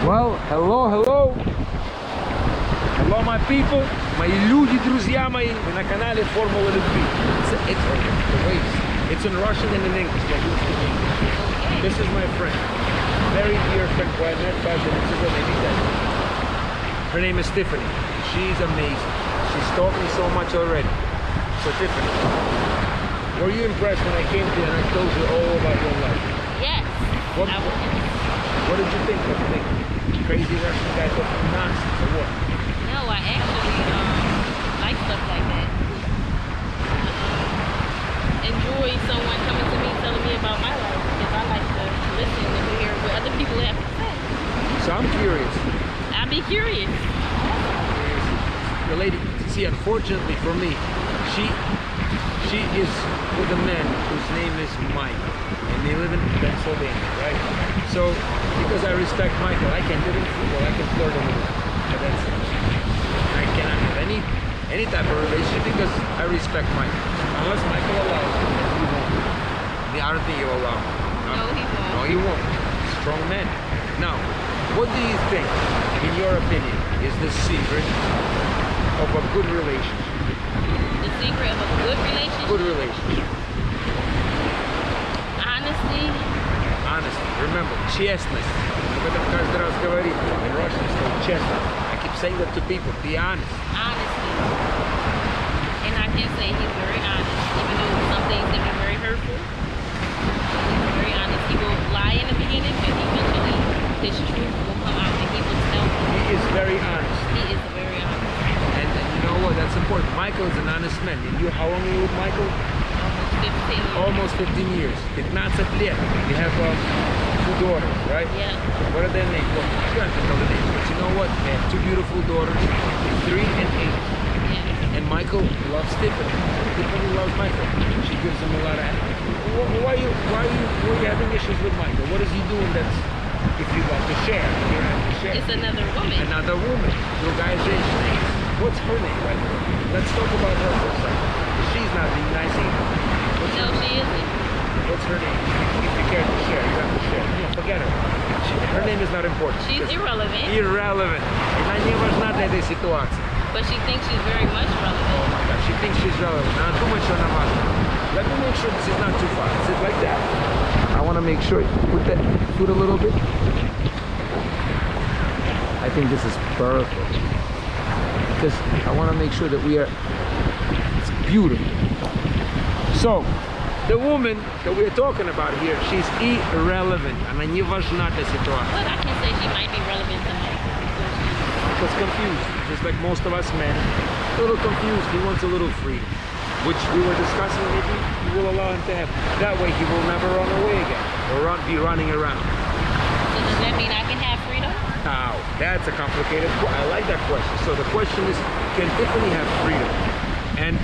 Well, hello my people, мои люди, друзья мои, вы на канале Формула Любви. It's in Russian and in English, like you speak English. This is my friend, very dear friend, who I met back in Her name is Tiffany. She's amazing. She's taught me so much already. So Tiffany, were you impressed when I came to you and I told you all about your life? Yes. What did you think of me? Crazy Russian guy talking nonsense or what? No, I actually like stuff like that. Enjoy someone coming to me telling me about my life because I like to listen and hear what other people have to say. So I'm curious. I'll be curious. The lady, see, unfortunately for me, she is with a man whose name is Mike, and they live in Pennsylvania, right? So, because I respect Michael, I can do it football, I can flirt a little, but that's it. I cannot have any type of relationship because I respect Michael. Unless Michael allows me, he won't. I don't think he'll allow me. No, he won't. No, he won't. Strong man. Now, what do you think, in your opinion, is the secret of a good relationship? The secret of a good relationship? Good relationship. Honesty. Remember, chestness. Об этом каждый раз говорит. In Russian it's called chestness. I keep saying that to people. Be honest. Honesty. And I can say he's very honest. Even though some things can be very hurtful. He's very honest. He will lie in the beginning, but eventually his truth will come out and he will tell you. He is very honest. He is very honest. And you know what? That's important. Michael is an honest man. And you, how long are you with Michael? Almost 15 years. Almost 15 years. 15 lет. You have 2 daughters, right? Yeah. What are their names? Well, you don't have to know the names, but you know what? They have 2 beautiful daughters, 3 and 8. Yeah. And Michael loves Tiffany. Tiffany loves Michael. She gives him a lot of. Why are you having issues with Michael? What is he doing that's, if you want to share, you have to share? It's another woman. Another woman. Другая женщина. What's her name? Right? Let's talk about her for a second. She's not being nice either. No, she isn't. What's her name? If you care to share, you have to share. No, forget her. Her name is not important. She's irrelevant. Irrelevant. Она не важна для этой ситуации. But she thinks she's very much relevant. Oh my God, she thinks she's relevant. Она думает, что она важна. Let me make sure this is not too far. Sit like that. I want to make sure. Put that foot a little bit. I think this is perfect. Because I want to make sure that we are. It's beautiful. So, the woman that we're talking about here, she's irrelevant. Она не важна для ситуации. But I can say she might be relevant to me. Because confused, just like most of us men. A little confused, he wants a little freedom. Which we were discussing, maybe you will allow him to have. That way he will never run away again. Or be running around. So does that mean I can have freedom? Now, that's a complicated question. I like that question. So the question is, can Tiffany have freedom? And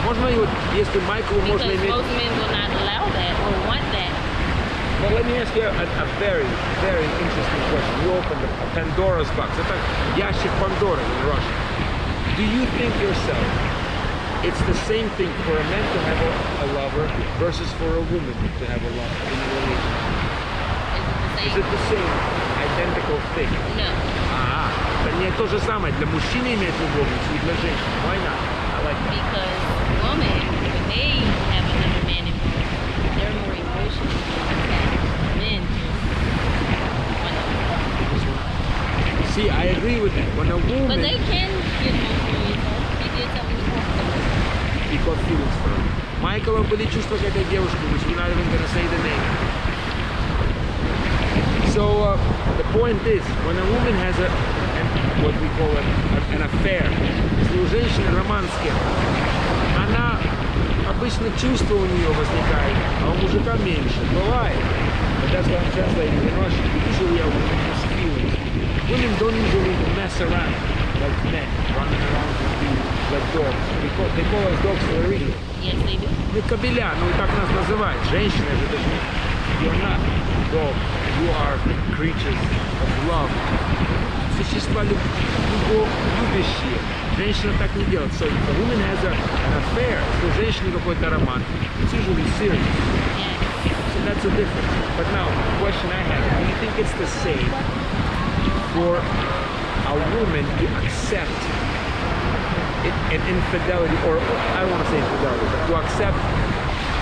можно ли, если Майкл можно иметь... Because most men will not allow that or want that. Well, let me ask you a very, very interesting question. You opened a Pandora's box. Это ящик Pandora in Russian. Do you think yourself it's the same thing for a man to have a lover versus for a woman to have a lover in a relationship? Is it the same? Identical thing? No. Это не то же самое для мужчины иметь любовницу и для женщин. Why not? I like that. Because women, when they have another man involved, they're more emotional. Men just See, I agree with that. When a woman... But they can get emotionally involved. He did tell me he got feelings for her. Майкла были чувства к этой девушке, which we're not even going to say the name. So the point is, when a woman has what we call an affair, если у женщины роман с кем-то, она обычно чувства у нее возникает, а у мужика меньше. Бывает. But that's what I'm translating in Russian. Usually a woman has feelings. Women don't usually mess around like men, running around with you like dogs. They call us dogs for a reason. Yes, they do. Мы кобеля, ну и так нас называют. Женщины же даже you're not dog. You are creatures of love. Существа любящие. Женщина так не делает. So if a woman has an affair, если у женщины какой-то роман, it's usually serious. Yes. So that's a difference. But now, the question I have, do you think it's the same for a woman to accept an infidelity, or I don't want to say infidelity, but to accept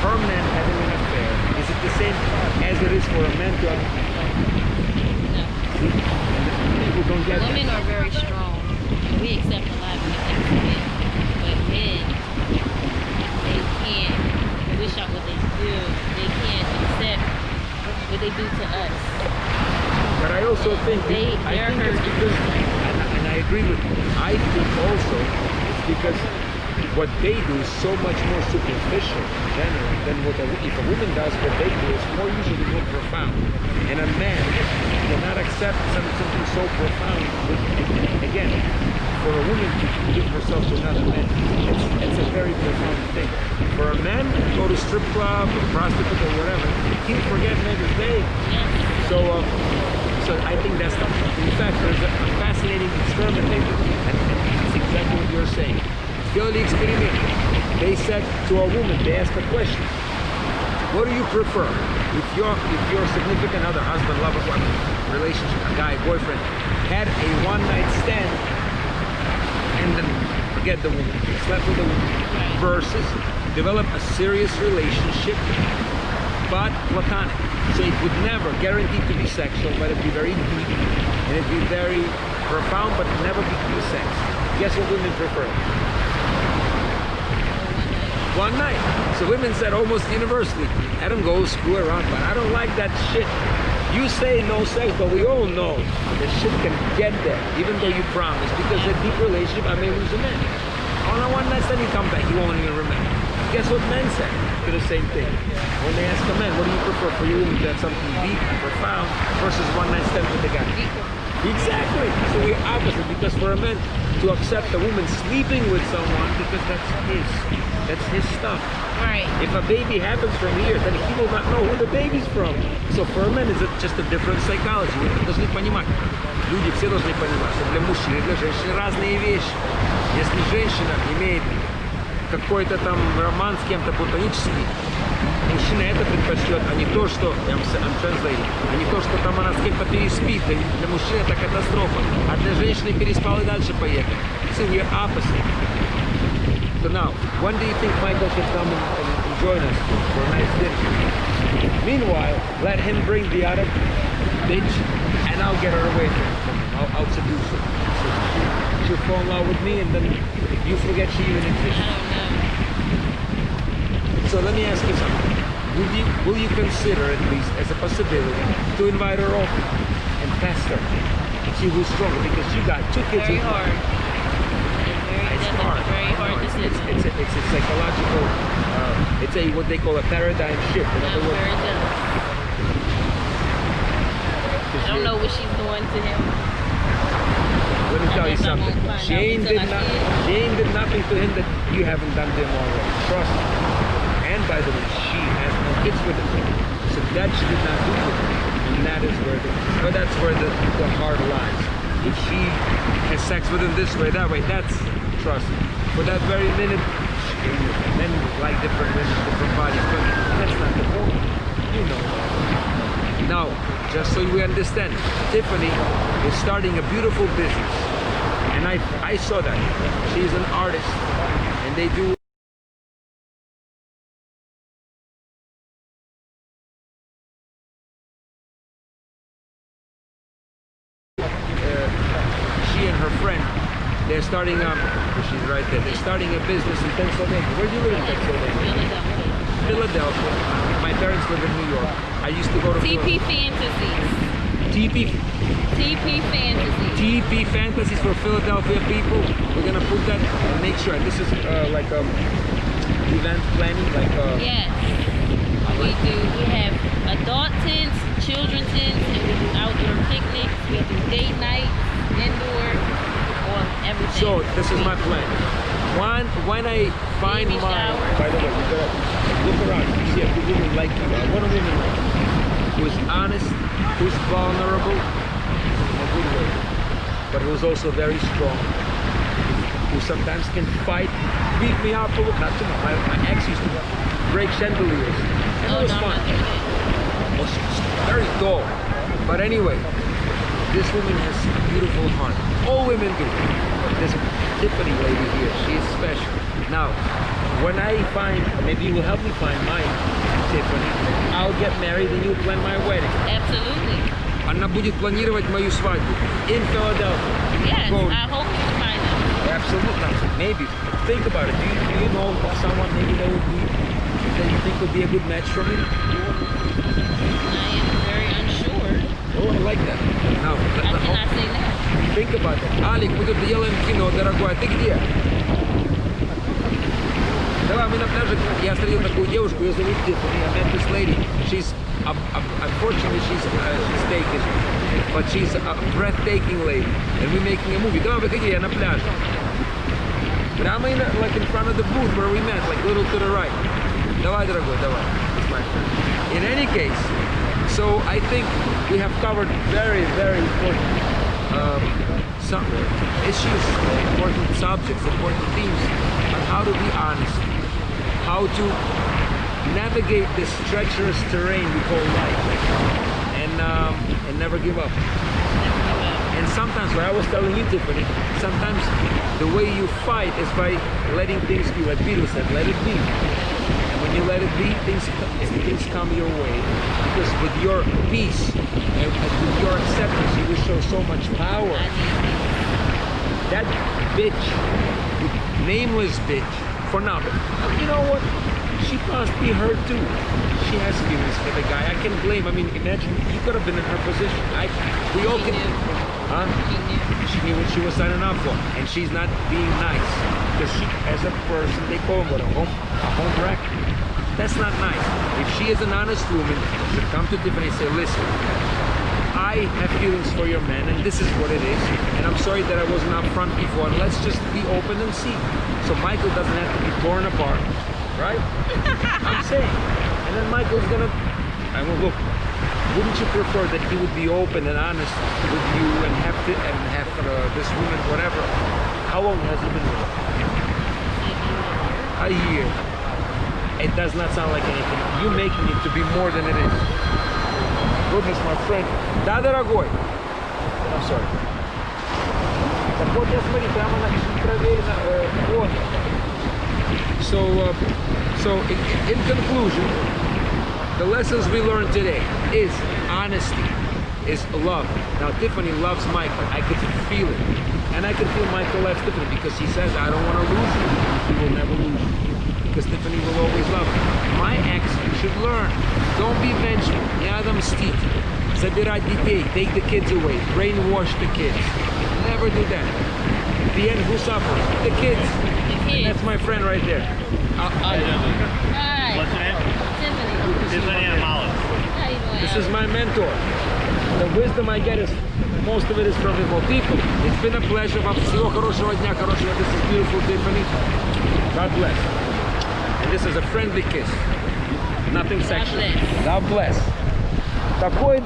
her man having an affair? Is it the same as it is for a man to have? People don't get Women that. are very strong. We accept a lot when it comes to men. But men, they can't wish out what they do. They can't accept what they do to us. But I also think, They're it's because, and I agree with you, I think also it's because what they do is so much more superficial than what if a woman does, what they do is usually more profound. And a man cannot accept something so profound. Again, for a woman to give herself to another man, it's a very profound thing. For a man to go to strip club or prostitute or whatever, he'll forget every day. So I think that's the, in fact, there's a fascinating experiment they do, and it's exactly what you're saying. Field experiment. They said to a woman, they asked a question: what do you prefer? If your significant other, husband, lover, relationship, a guy, boyfriend, had a one-night stand and then forget the woman, slept with the woman, versus develop a serious relationship but platonic. So it would never guarantee to be sexual, but it'd be very deep and it'd be very profound, but never be to sex. Guess what women prefer? One night. So women said almost universally, I don't go screw around, but I don't like that shit. You say no sex, but we all know that shit can get there, even though you promise, because a deep relationship, I may lose a man. On a one night stand, you come back, you won't even remember. Guess what men say? Do the same thing. When they ask a man, what do you prefer for your woman to have something deep and profound versus one night stand with the guy? Exactly. So we're opposite, because for a man to accept a woman sleeping with someone, because that's his stuff. Right. If a baby happens from here, then he will not know who the baby's from. So for a man, it's just a different psychology. Вы должны понимать. Люди все должны понимать, что для мужчин и для женщин разные вещи. Если женщина имеет какой-то там роман с кем-то платонический, мужчина это предпочтет, а не то, что а не то, что там она с кем-то переспит. Для мужчины это катастрофа, а для женщины переспал и дальше поехал. So we're opposite. So now, when do you think Michael can come and join us for a nice dinner? Meanwhile, let him bring the other bitch, and I'll get her away from him. I'll seduce her. So she'll fall in love with me, and then you forget she even exists. I don't know. So let me ask you something. Will you consider at least as a possibility to invite her over and test her and see who's stronger? Because you got two kids. Very hard. It's hard. Very hard decision. It's a psychological. It's a what they call a paradigm shift. In other I'm words, very jealous. I don't know what she's doing to him. let me tell you guess I something. won't find She out ain't until did I not. see it. She ain't did nothing to him that you haven't done to him already. Trust me. And by the way, she has no kids with him. So that she did not do to him. And that is where that's where the heart lies. If she has sex with him this way, that way, that's trust me. For that very minute, men like different women, different bodies, but that's not the point. You know. Now, just so we understand, Tiffany is starting a beautiful business. And I saw that. She's an artist. And they do she and her friend, they're starting she's right there. They're starting a business in Pennsylvania. Where do you live in Pennsylvania? Philadelphia. My parents live in New York. I used to go to TP Fantasies. TP Fantasies. TP Fantasies for Philadelphia people. We're gonna put that and make sure. This is like event planning, like Yes. We do. We have adult tents, children tents, and we do outdoor picnics. We do date nights, indoor, or everything. So this is my plan. When I find Baby my, shower. by the way, you gotta look around. You see a woman like you. I want a woman like you, who's honest, who's vulnerable, in a good way, but who's also very strong. Who sometimes can fight, beat me up. Not too much. My ex used to break chandeliers, and it was fun. Well, she's very tall. But anyway, this woman has a beautiful heart. All women do. This Tiffany lady here, she is special. Now, when I find, maybe you will help me find my Tiffany, I'll get married and you'll plan my wedding. Absolutely. Она будет планировать мою свадьбу in Philadelphia. Yes, Go. I hope you find them. Absolutely. Maybe. Think about it. Do you know of someone maybe that you think would be a good match for me? I am very unsure. Oh, I like that. Now, I cannot say that. think about that. Алик, мы тут делаем кино, дорогой. Ты где? Давай, мы на пляже. Я встретил такую девушку, ее зовут Tiffany. I met this lady. She's, unfortunately, she's taken. But she's a breathtaking lady. And we're making a movie. Давай, выходи, я на пляже. Прямо like in front of the booth where we met, like a little to the right. Давай, дорогой, давай. It's my friend. In any case, so I think we have covered very, very important some issues, important subjects, important themes on how to be honest, how to navigate this treacherous terrain we call life, and never give up. And sometimes, what I was telling you, Tiffany, sometimes the way you fight is by letting things be, like Peter said, let it be. And when you let it be, things come your way. Because with your peace and with your acceptance, you will show so much power. That bitch, nameless bitch, for now, but you know what? She must be hurt too. She has feelings for the guy. I can blame. I mean, imagine you could have been in her position. We all can. Huh? She knew what she was signing up for, and she's not being nice because she, as a person, they call him what, a home wreck. That's not nice. If she is an honest woman, she should come to Tiffany and say, "Listen, I have feelings for your man, and this is what it is. And I'm sorry that I wasn't up front before. And let's just be open and see." So Michael doesn't have to be torn apart. Right? I'm saying. And then Michael's gonna, I will look, wouldn't you prefer that he would be open and honest with you and have this woman, whatever? How long has he been with her? A year. It does not sound like anything. You're making it to be more than it is. Goodness, my friend. Да, dорогой. I'm sorry. Так вот, я смотри, прямо на проверено. So in conclusion, the lessons we learned today is honesty, is love. Now Tiffany loves Michael. I could feel it. And I could feel Michael loves Tiffany because he says, I don't want to lose you. He will never lose you. Because Tiffany will always love you. My ex should learn. Don't be vengeful. Не надо мстить. Забирать детей. Take the kids away. Brainwash the kids. Never do that. At the end, who suffers? The kids. And that's my friend right there. Hi. What's your name? Tiffany. Tiffany and Molly. How you doing? This is my mentor. The wisdom I get is, most of it is from his people. It's been a pleasure. Вам всего хорошего дня, хорошего. This is beautiful, Tiffany. God bless. And this is a friendly kiss. Nothing sexual. bless. God bless. Такой